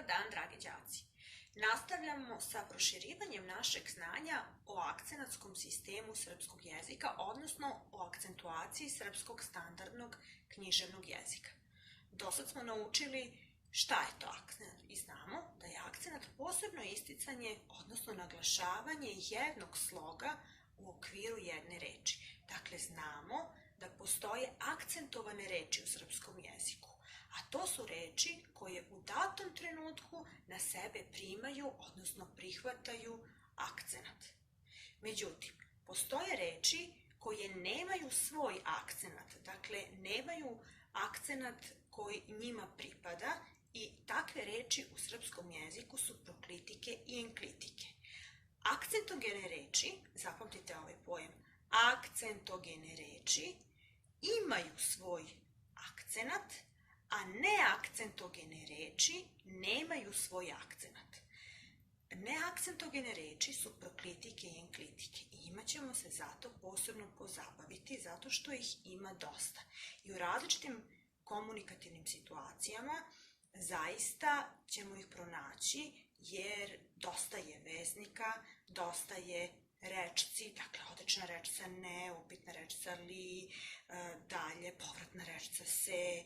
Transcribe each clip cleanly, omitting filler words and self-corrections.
Dobar dan, dragi đaci! Nastavljamo sa proširivanjem našeg znanja o akcenatskom sistemu srpskog jezika, odnosno o akcentuaciji srpskog standardnog književnog jezika. Dosad smo naučili šta je to akcenat i znamo da je akcenat posebno isticanje, odnosno naglašavanje jednog sloga u okviru jedne reči. Dakle, znamo da postoje akcentovane reči u srpskom jeziku, a to su reči koje u datom trenutku na sebe primaju, odnosno prihvataju akcenat. Međutim, postoje reči koje nemaju svoj akcenat, dakle nemaju akcenat koji njima pripada i takve reči u srpskom jeziku su proklitike i enklitike. Akcentogene reči, zapamtite ovaj pojam, akcentogene reči imaju svoj akcenat, a neakcentogene reči nemaju svoj akcenat. Neakcentogene reči su proklitike i enklitike i imat ćemo se zato posebno pozabaviti zato što ih ima dosta. I u različitim komunikativnim situacijama zaista ćemo ih pronaći jer dosta je veznika, dosta je rečci, dakle odrečna rečca ne, upitna rečca li, dalje povratna rečca se.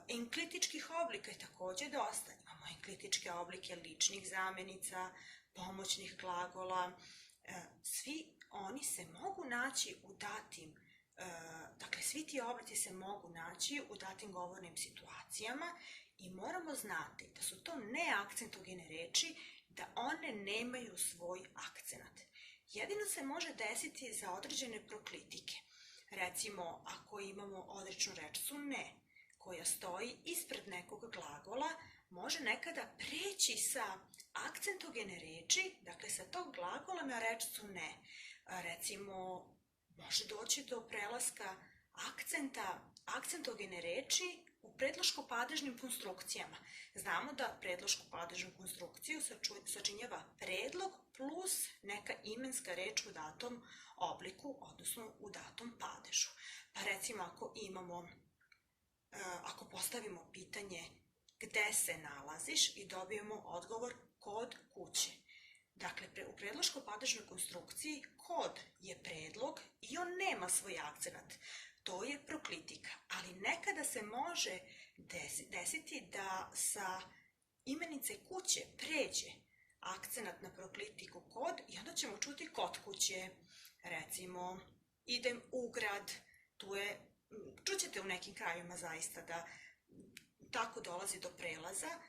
Enklitičkih oblika je takođe dosta. Imamo enklitičke oblike ličnih zamenica, pomoćnih glagola. Svi oni se mogu naći u datim, dakle svi ti oblici se mogu naći u datim govornim situacijama i moramo znati da su to neakcentogene reči, da one nemaju svoj akcenat. Jedino se može desiti za određene proklitike. Recimo, ako imamo odrečnu rečcu ne, koja stoji ispred nekog glagola, može nekada preći sa akcentogene reči, dakle sa tog glagola na rečcu ne. Recimo, može doći do prelaska akcentogene reči u predloško-padežnim konstrukcijama. Znamo da predloško-padežnu konstrukciju sačinjava predlog plus neka imenska reč u datom obliku, odnosno u datom padežu. Pa recimo ako postavimo pitanje gde se nalaziš i dobijemo odgovor kod kuće. Dakle, u predloško-padežnoj konstrukciji kod je predlog i on nema svoj akcenat. To je proklitika, ali nekada se može desiti da sa imenice kuće pređe akcenat na proklitiku kod i onda ćemo čuti kod kuće. Recimo, idem u grad, čućete u nekim krajevima zaista da tako dolazi do prelaza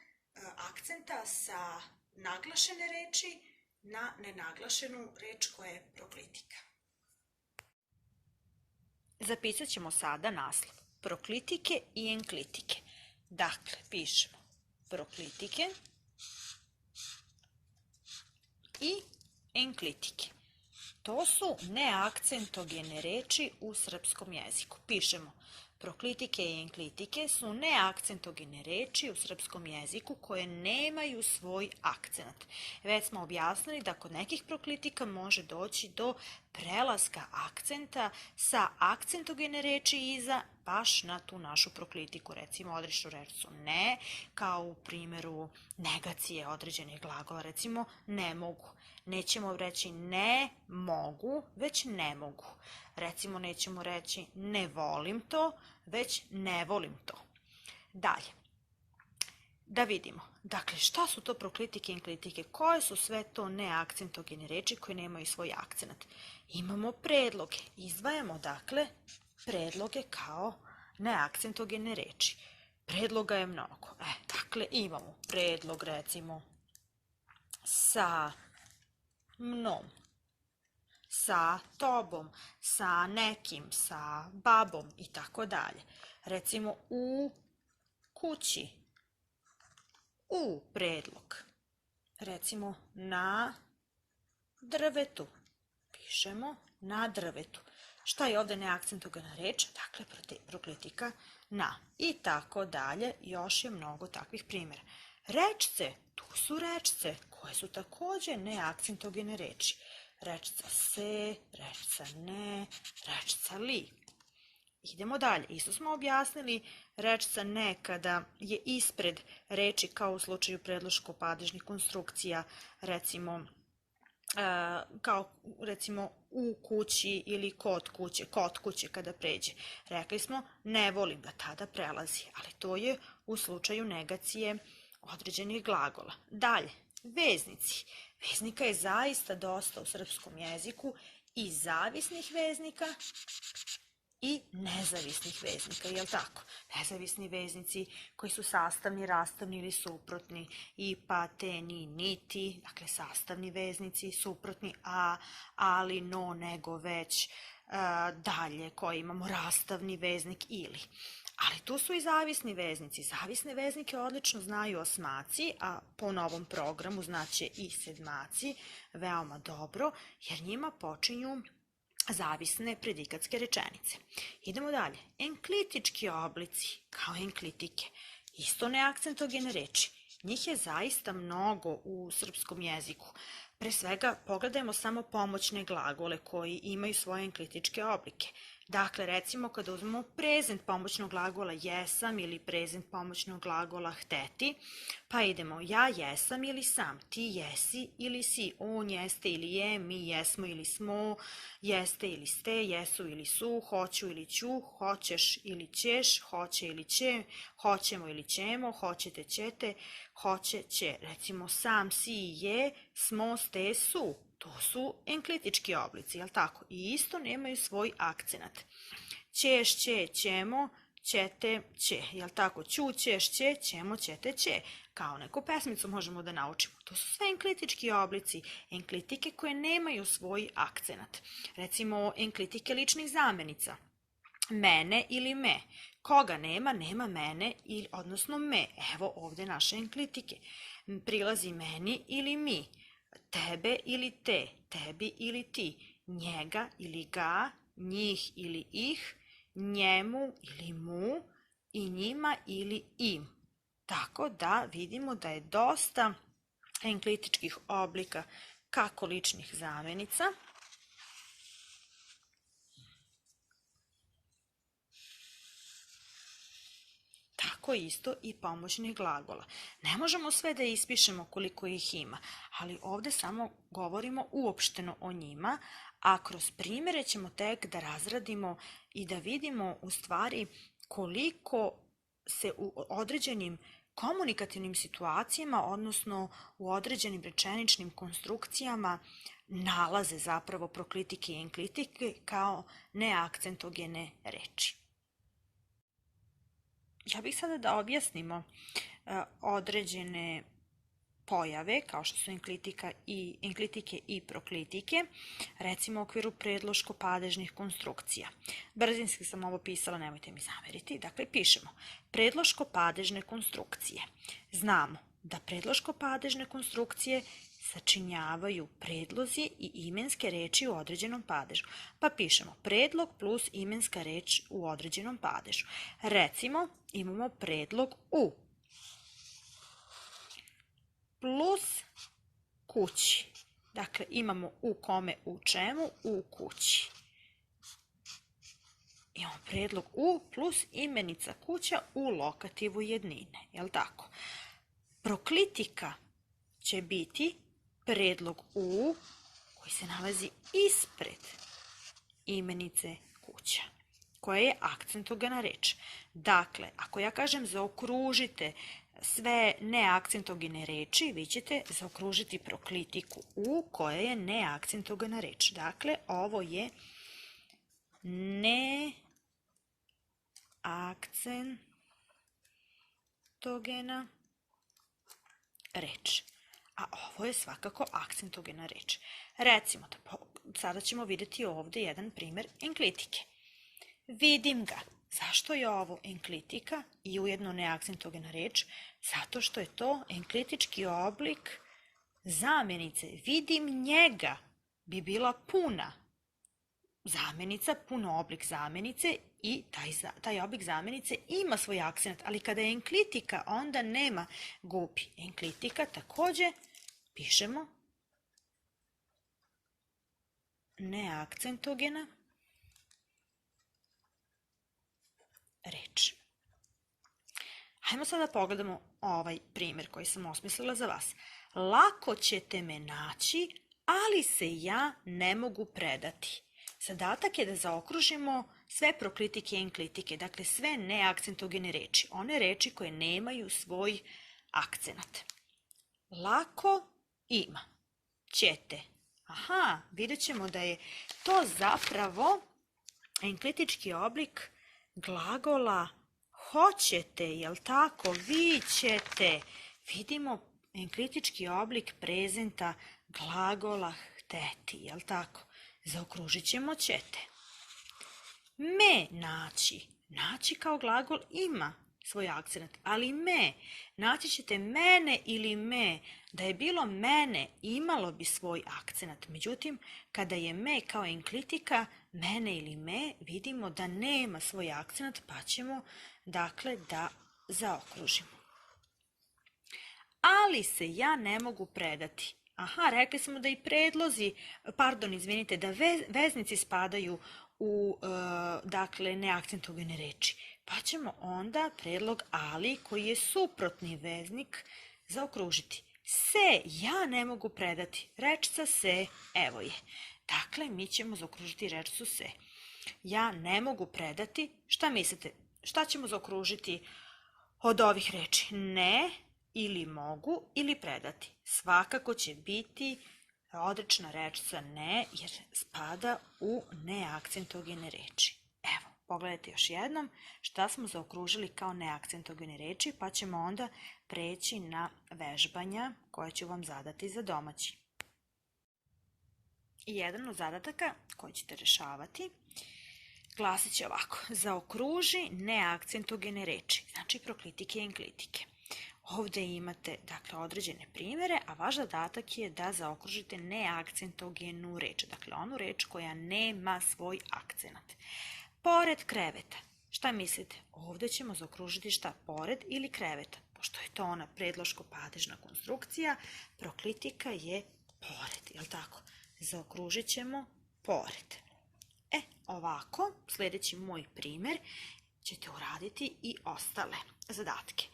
akcenta sa naglašene reči na nenaglašenu reč koja je proklitika. Zapisat ćemo sada naslov proklitike i enklitike. Dakle, pišemo proklitike i enklitike. To su neakcentogene reči u srpskom jeziku. Pišemo proklitike i enklitike su neakcentogene reči u srpskom jeziku koje nemaju svoj akcenat. Već smo objasnili da kod nekih proklitika može doći do prelaska akcenta sa akcentogene reči iza baš na tu našu proklitiku. Recimo odrečnu rečcu ne, kao u primjeru negacije određenih glagola. Recimo ne mogu. Nećemo reći ne mogu, već ne mogu. Recimo nećemo reći ne volim to, već ne volim to. Dalje, da vidimo. Dakle, šta su to proklitike i enklitike? Koje su sve to neakcentogene reči koje nemaju svoj akcenat? Imamo predloge. Izdvajamo, dakle, predloge kao neakcentogene reči. Predloga je mnogo. Dakle, imamo predlog, recimo, sa mnom, sa tobom, sa nekim, sa babom i tako dalje. Recimo u kući, u predlog. Recimo na drvetu, pišemo na drvetu. Šta je ovde neakcentogena reč? Dakle, proklitika na. I tako dalje, još je mnogo takvih primjera. Rečce, tu su rečce koje su takođe neakcentogene reči. Rečca se, rečca ne, rečca li. Idemo dalje. Isto smo objasnili reč sa ne kada je ispred reči kao u slučaju predloško-padežnih konstrukcija, recimo kao recimo u kući ili kod kuće kada pređe. Rekli smo ne volim da tada prelazi, ali to je u slučaju negacije određenih glagola. Dalje, veznici. Veznika je zaista dosta u srpskom jeziku i zavisnih veznika i nezavisnih veznika, jel tako? Nezavisni veznici koji su sastavni, rastavni ili suprotni, i, pa, te, ni, niti, dakle sastavni veznici, suprotni a, ali, no, nego, već, dalje koji imamo rastavni veznik ili. Ali tu su i zavisni veznici. Zavisne veznike odlično znaju osmaci, a po novom programu znaće i sedmaci veoma dobro, jer njima počinju zavisne predikatske rečenice. Idemo dalje. Enklitički oblici, kao enklitike, isto neakcentogene reči. Njih je zaista mnogo u srpskom jeziku. Pre svega, pogledajmo samo pomoćne glagole koji imaju svoje enklitičke oblike. Dakle, recimo kada uzmemo prezent pomoćnog glagola jesam ili prezent pomoćnog glagola hteti, pa idemo ja jesam ili sam, ti jesi ili si, on jeste ili je, mi jesmo ili smo, jeste ili ste, jesu ili su, hoću ili ću, hoćeš ili ćeš, hoće ili će, hoćemo ili ćemo, hoćete, ćete, hoće, će. Recimo sam, si, je, smo, ste, su. To su enklitički oblici, jel tako? I isto nemaju svoj akcenat. Ćeš, će, ćemo, ćete, će, jel tako? Ću, ćeš, će, ćemo, ćete, će. Kao neku pesmicu možemo da naučimo. To su sve enklitički oblici, enklitike koje nemaju svoj akcenat. Recimo, enklitike ličnih zamenica. Mene ili me. Koga nema, nema mene, odnosno me. Evo ovde naše enklitike. Prilazi meni ili mi. Tebe ili te, tebi ili ti, njega ili ga, njih ili ih, njemu ili mu i njima ili im. Tako da vidimo da je dosta enklitičkih oblika kako ličnih zamenica, tako isto i pomoćnih glagola. Ne možemo sve da ispišemo koliko ih ima, ali ovde samo govorimo uopšteno o njima, a kroz primere ćemo tek da razradimo i da vidimo u stvari koliko se u određenim komunikativnim situacijama, odnosno u određenim rečeničnim konstrukcijama nalaze zapravo proklitike i enklitike kao neakcentogene reči. Ja bih sada da objasnimo određene pojave, kao što su enklitike i proklitike, recimo u okviru predloško-padežnih konstrukcija. Brzinski sam ovo pisala, nemojte mi zameriti. Dakle, pišemo predloško-padežne konstrukcije. Znamo da predloško-padežne konstrukcije sačinjavaju predlozi i imenske reči u određenom padežu. Pa pišemo predlog plus imenska reč u određenom padežu. Recimo, imamo predlog u plus kući. Dakle, imamo u kome, u čemu, u kući. Imamo predlog u plus imenica kuća u lokativu jednine. Jel' tako? Proklitika će biti predlog u koji se nalazi ispred imenice kuća, koja je akcentogena reč. Dakle, ako ja kažem zaokružite sve neakcentogene reči, vi ćete zaokružiti proklitiku u koja je neakcentogena reč. Dakle, ovo je neakcentogena reč. A ovo je svakako akcentogena reč. Recimo, sada ćemo vidjeti ovde jedan primer enklitike. Vidim ga. Zašto je ovo enklitika i ujedno neakcentogena reč? Zato što je to enklitički oblik zamenice. Vidim njega bi bila puna zamenica, puno oblik zamenice i taj oblik zamenice ima svoj akcent, ali kada je enklitika, onda nema, gubi. Enklitika takođe pišemo neakcentogena reč. Hajmo sada da pogledamo ovaj primjer koji sam osmislila za vas. Lako ćete me naći, ali se ja ne mogu predati. Zadatak je da zaokružimo sve proklitike i enklitike, dakle sve neakcentogene reči, one reči koje nemaju svoj akcenat. Lako ima, ćete. Aha, vidjet ćemo da je to zapravo enklitički oblik glagola hoćete, jel tako? Vi ćete. Vidimo enklitički oblik prezenta glagola hteti, jel tako? Zaokružit ćemo ćete. Me naći. Naći kao glagol ima svoj akcent, ali me. Naći ćete mene ili me. Da je bilo mene, imalo bi svoj akcent. Međutim, kada je me kao enklitika, mene ili me, vidimo da nema svoj akcent, pa ćemo, dakle, da zaokružimo. Ali se ja ne mogu predati. Aha, rekli smo da i predlozi, da veznici spadaju u, dakle, neakcentogene reči. Pa ćemo onda predlog ali, koji je suprotni veznik, zaokružiti. Se ja ne mogu predati. Rečica se, evo je. Dakle, mi ćemo zaokružiti rečicu se. Ja ne mogu predati. Šta mislite? Šta ćemo zaokružiti od ovih reči? Ne, ili mogu, ili predati. Svakako će biti odrečna rečica ne, jer spada u neakcentogene reči. Evo, pogledajte još jednom šta smo zaokružili kao neakcentogene reči, pa ćemo onda preći na vežbanja koje ću vam zadati za domaći. I jedan od zadataka koji ćete rešavati glasit će ovako. Zaokruži neakcentogene reči, znači proklitike i enklitike. Ovde imate, dakle, određene primjere, a vaš zadatak je da zaokružite neakcentogenu reč, dakle onu reč koja nema svoj akcenat. Pored kreveta. Šta mislite? Ovde ćemo zaokružiti šta? Pored ili kreveta. Pošto je to ona predloško-padežna konstrukcija, proklitika je pored, jel tako? Zaokružit ćemo pored. Ovako, sljedeći moj primjer, ćete uraditi i ostale zadatke.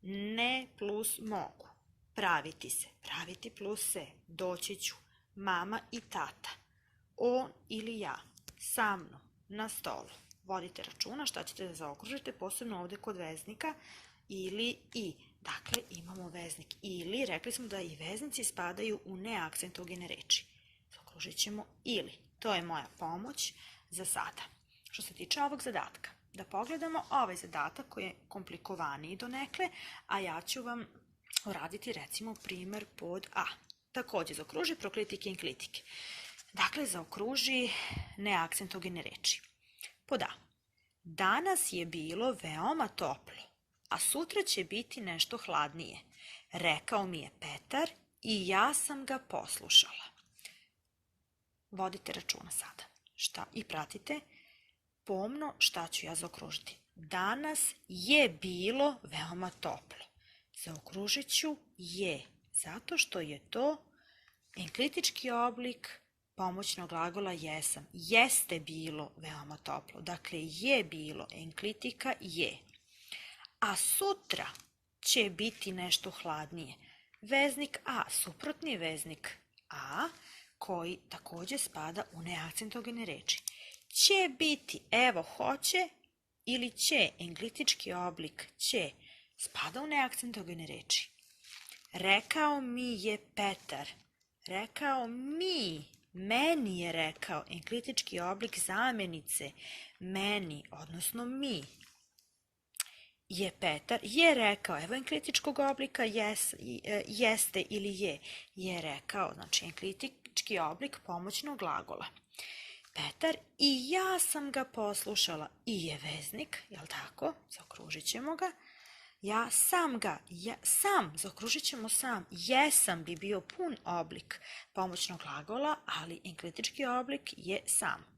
Ne plus mogu. Praviti se. Praviti plus se. Doći ću. Mama i tata. On ili ja. Sa mnom. Na stolu. Vodite računa šta ćete da zaokružite, posebno ovde kod veznika ili i. Dakle, imamo veznik ili. Rekli smo da i veznici spadaju u neakcentogene reči. Zaokružit ćemo ili. To je moja pomoć za sada. Što se tiče ovog zadatka, da pogledamo ovaj zadatak koji je komplikovaniji donekle, a ja ću vam uraditi recimo primjer pod A. Također, zaokruži proklitike i enklitike. Dakle, zaokruži neakcentogene reči. Pod A. Danas je bilo veoma toplo, a sutra će biti nešto hladnije. Rekao mi je Petar i ja sam ga poslušala. Vodite računa sada. Šta? I pratite pomno šta ću ja zaokružiti. Danas je bilo veoma toplo. Zaokružit ću je, zato što je to enklitički oblik pomoćnog glagola jesam. Jeste bilo veoma toplo. Dakle, je bilo, enklitika je. A sutra će biti nešto hladnije. Veznik A, suprotni veznik A, koji također spada u neakcentogene reči. Će biti, evo, hoće ili će, englitički oblik će, spada u neakcentogene reči. Rekao mi je Petar. Rekao mi, meni je rekao, englitički oblik zamjenice, meni, odnosno mi. Je Petar, je rekao, evo englitičkog oblika jeste ili je rekao, znači englitički oblik pomoćnog glagola. Petar i ja sam ga poslušala, i je veznik, jel tako, zaokružit ćemo ga. Ja sam ga, sam, zaokružit ćemo sam, jesam bi bio pun oblik pomoćnog glagola, ali englitički oblik je sam.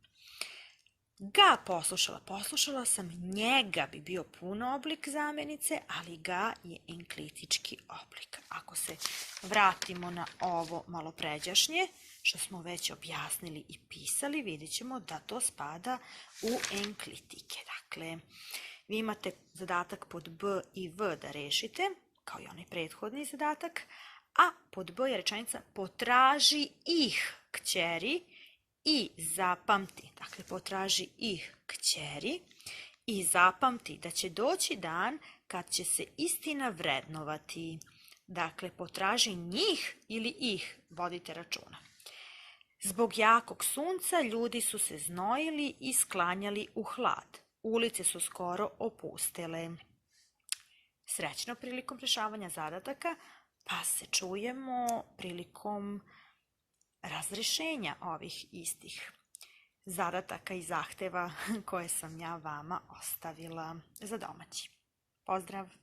Ga poslušala, poslušala sam, njega bi bio pun oblik zamjenice, ali ga je englitički oblik. Ako se vratimo na ovo malopređašnje, što smo već objasnili i pisali, vidjet ćemo da to spada u englitike. Dakle, Vi imate zadatak pod B i V da rešite, kao i onaj prethodni zadatak, a pod B je rečenica potraži ih kćeri i zapamti. Dakle, potraži ih kćeri i zapamti da će doći dan kad će se istina vrednovati. Dakle, potraži njih ili ih, vodite računa. Zbog jakog sunca ljudi su se znojili i sklanjali u hlad. Ulice su skoro opustele. Srećno prilikom rešavanja zadataka, pa se čujemo prilikom razrešenja ovih istih zadataka i zahteva koje sam ja vama ostavila za domaći. Pozdrav!